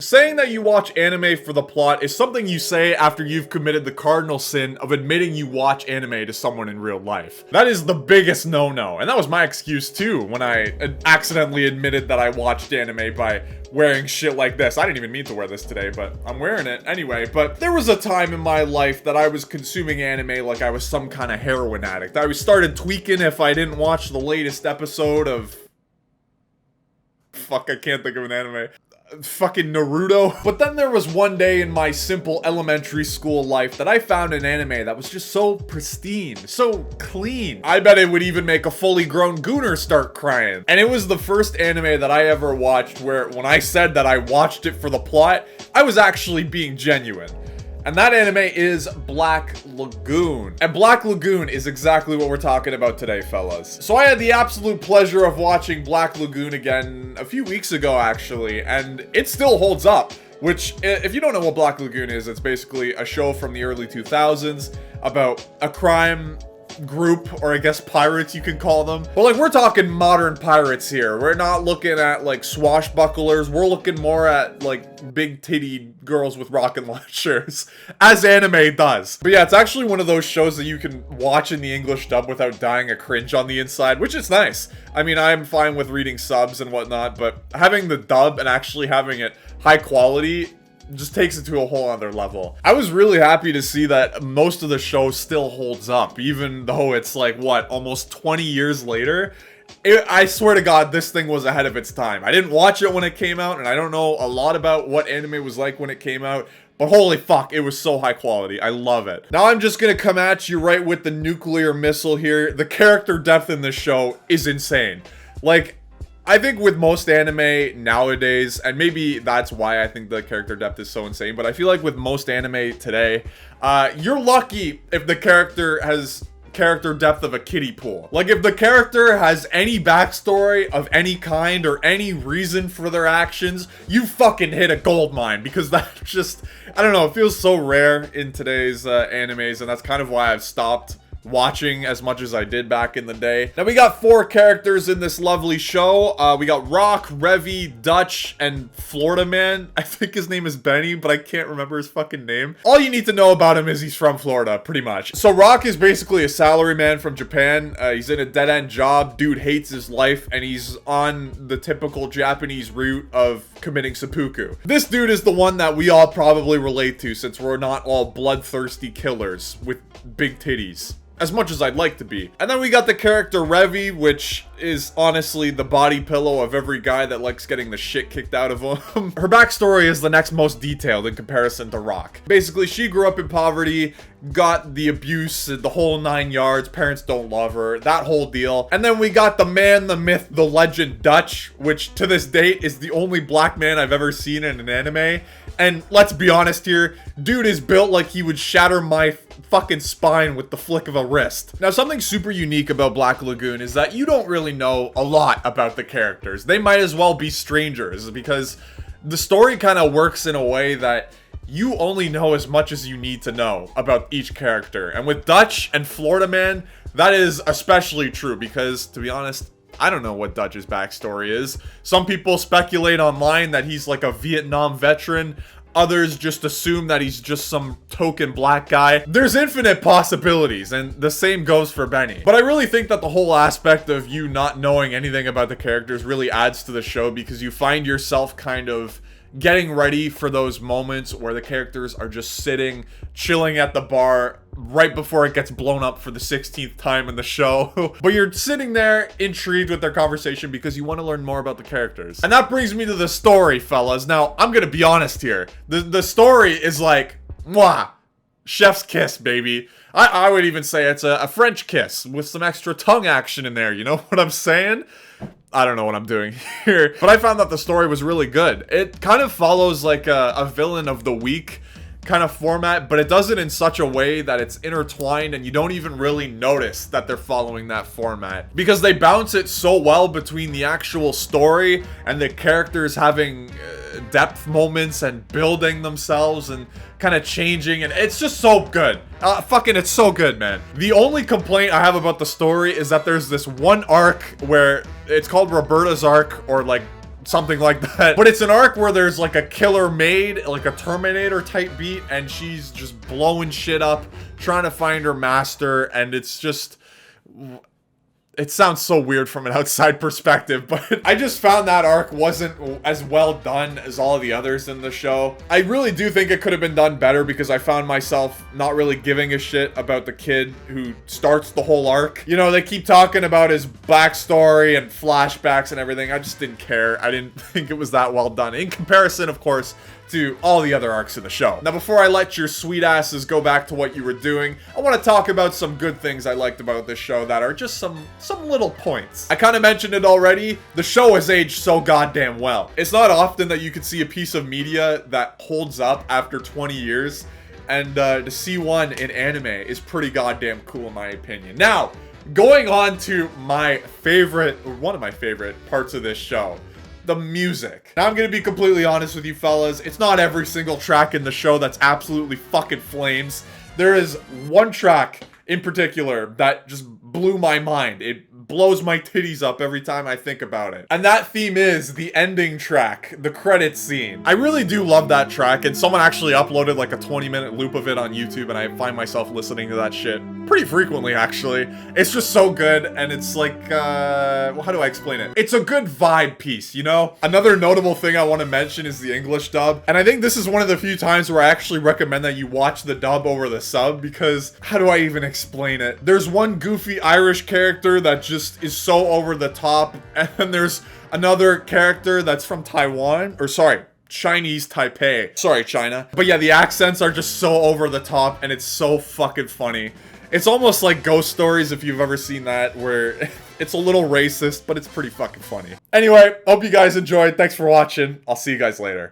Saying that you watch anime for the plot is something you say after you've committed the cardinal sin of admitting you watch anime to someone in real life. That is the biggest no-no, and that was my excuse too when I accidentally admitted that I watched anime by wearing shit like this. I didn't even mean to wear this today, but I'm wearing it anyway. But there was a time in my life that I was consuming anime like I was some kind of heroin addict. I started tweaking if I didn't watch the latest episode of... Fuck, I can't think of an anime. Fucking Naruto. But then there was one day in my simple elementary school life that I found an anime that was just so pristine, so clean. I bet it would even make a fully grown gooner start crying. And it was the first anime that I ever watched where when I said that I watched it for the plot, I was actually being genuine. And that anime is Black Lagoon. And Black Lagoon is exactly what we're talking about today, fellas. So I had the absolute pleasure of watching Black Lagoon again a few weeks ago, actually, and it still holds up. Which, if you don't know what Black Lagoon is, it's basically a show from the early 2000s about a crime group, or I guess pirates you can call them. But like, we're talking modern pirates here. We're not looking at like swashbucklers. We're looking more at like big titty girls with rocket launchers, as anime does. But yeah, it's actually one of those shows that you can watch in the English dub without dying a cringe on the inside, which is nice. I mean, I'm fine with reading subs and whatnot, but having the dub and actually having it high quality just takes it to a whole other level. I was really happy to see that most of the show still holds up, even though it's like, what, almost 20 years later? I swear to God, this thing was ahead of its time. I didn't watch it when it came out, and I don't know a lot about what anime was like when it came out, but holy fuck, it was so high quality. I love it. Now I'm just gonna come at you right with the nuclear missile here. The character depth in this show is insane. Like, I think with most anime nowadays, and maybe that's why I think the character depth is so insane, but I feel like with most anime today, you're lucky if the character has character depth of a kiddie pool. Like, if the character has any backstory of any kind or any reason for their actions, you fucking hit a gold mine, because that just, I don't know, it feels so rare in today's animes, and that's kind of why I've stopped watching as much as I did back in the day. Now we got 4 characters in this lovely show. We got Rock, Revy, Dutch, and Florida Man. I think his name is Benny, but I can't remember his fucking name. All you need to know about him is he's from Florida, pretty much. So Rock is basically a salaryman from Japan. He's in a dead-end job. Dude hates his life, and he's on the typical Japanese route of committing seppuku. This dude is the one that we all probably relate to, since we're not all bloodthirsty killers with big titties. As much as I'd like to be. And then we got the character Revy, which is honestly the body pillow of every guy that likes getting the shit kicked out of him. Her backstory is the next most detailed in comparison to Rock. Basically, she grew up in poverty, got the abuse, the whole 9 yards, parents don't love her, that whole deal. And then we got the man, the myth, the legend Dutch, which to this date is the only black man I've ever seen in an anime. And let's be honest here, dude is built like he would shatter my fucking spine with the flick of a wrist. Now, something super unique about Black Lagoon is that you don't really know a lot about the characters. They might as well be strangers, because the story kind of works in a way that you only know as much as you need to know about each character. And with Dutch and Florida Man, that is especially true, because, to be honest, I don't know what Dutch's backstory is. Some people speculate online that he's like a Vietnam veteran. Others just assume that he's just some token black guy. There's infinite possibilities, and the same goes for Benny. But I really think that the whole aspect of you not knowing anything about the characters really adds to the show, because you find yourself kind of getting ready for those moments where the characters are just sitting, chilling at the bar right before it gets blown up for the 16th time in the show. But you're sitting there intrigued with their conversation because you want to learn more about the characters. And that brings me to the story, fellas. Now, I'm gonna be honest here. The story is like, mwah, chef's kiss, baby. I would even say it's a French kiss with some extra tongue action in there. You know what I'm saying? I don't know what I'm doing here, but I found that the story was really good. It kind of follows like a villain of the week kind of format, but it does it in such a way that it's intertwined and you don't even really notice that they're following that format, because they bounce it so well between the actual story and the characters having depth moments and building themselves and kind of changing, and it's just so good. It's so good, man. The only complaint I have about the story is that there's this one arc where it's called Roberta's arc, or like something like that. But it's an arc where there's like a killer maid, like a Terminator type beat, and she's just blowing shit up, trying to find her master, and it's just... It sounds so weird from an outside perspective, but I just found that arc wasn't as well done as all of the others in the show. I really do think it could have been done better because I found myself not really giving a shit about the kid who starts the whole arc. You know, they keep talking about his backstory and flashbacks and everything. I just didn't care. I didn't think it was that well done. In comparison, of course, to all the other arcs of the show. Now, before I let your sweet asses go back to what you were doing, I want to talk about some good things I liked about this show that are just some little points. I kind of mentioned it already. The show has aged so goddamn well. It's not often that you could see a piece of media that holds up after 20 years, and to see one in anime is pretty goddamn cool in my opinion. Now, going on to my favorite, or one of my favorite parts of this show. The music. Now, I'm gonna be completely honest with you fellas, it's not every single track in the show that's absolutely fucking flames. There is one track in particular that just blew my mind. It blows my titties up every time I think about it. And that theme is the ending track, the credits scene. I really do love that track, and someone actually uploaded like a 20-minute loop of it on YouTube, and I find myself listening to that shit pretty frequently, actually. It's just so good, and it's like, well, how do I explain it? It's a good vibe piece, you know? Another notable thing I want to mention is the English dub, and I think this is one of the few times where I actually recommend that you watch the dub over the sub, because how do I even explain it? There's one goofy Irish character that just is so over the top, and then there's another character that's from Taiwan, or sorry, Chinese Taipei. Sorry, China. But yeah, the accents are just so over the top, and it's so fucking funny. It's almost like Ghost Stories, if you've ever seen that, where it's a little racist, but it's pretty fucking funny. Anyway, hope you guys enjoyed. Thanks for watching. I'll see you guys later.